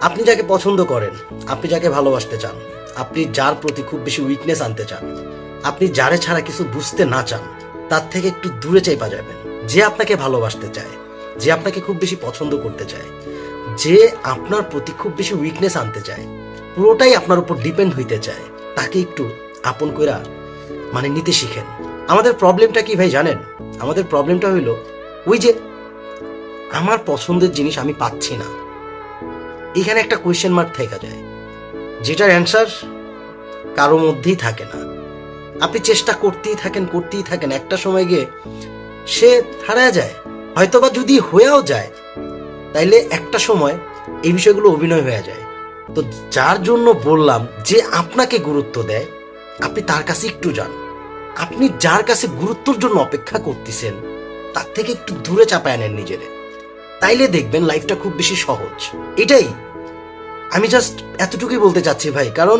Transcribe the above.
আপনি যাকে পছন্দ করেন, আপনি যাকে ভালোবাসতে চান, আপনি যার প্রতি খুব বেশি উইকনেস আনতে চান, আপনি যারে ছাড়া কিছু বুঝতে না চান, তার থেকে একটু দূরে চাইপা যাবেন। যে আপনাকে ভালোবাসতে চায়, যে আপনাকে খুব বেশি পছন্দ করতে চায়, যে আপনার প্রতি খুব বেশি উইকনেস আনতে চায়, পুরোটাই আপনার উপর ডিপেন্ড হইতে চায়, তাকে একটু আপন কইরা নিতে শিখেন। আমাদের প্রবলেমটা কি ভাই জানেন? আমাদের প্রবলেমটা হইল ওই যে আমার পছন্দের জিনিস আমি পাচ্ছি না, এখানে একটা কোয়েশ্চেন মার্ক থেকে যায়, যেটার অ্যান্সার কারো মধ্যেই থাকে না। আপনি চেষ্টা করতেই থাকেন, একটা সময় গিয়ে সে হারায় যায়। হয়তোবা যদি হয়েও যায়, তাইলে একটা সময় এই বিষয়গুলো অভিনয় হয়ে যায়। তো যার জন্য বললাম যে আপনাকে গুরুত্ব দেয়, আপনি তার কাছে একটু যান। আপনি যার কাছে গুরুত্বর জন্য অপেক্ষা করতেছেন, তার থেকে একটু দূরে চাপায় নেন নিজেরে, তাইলে দেখবেন লাইফটা খুব বেশি সহজ। এটাই আমি জাস্ট এতটুকুই বলতে চাচ্ছি ভাই, কারণ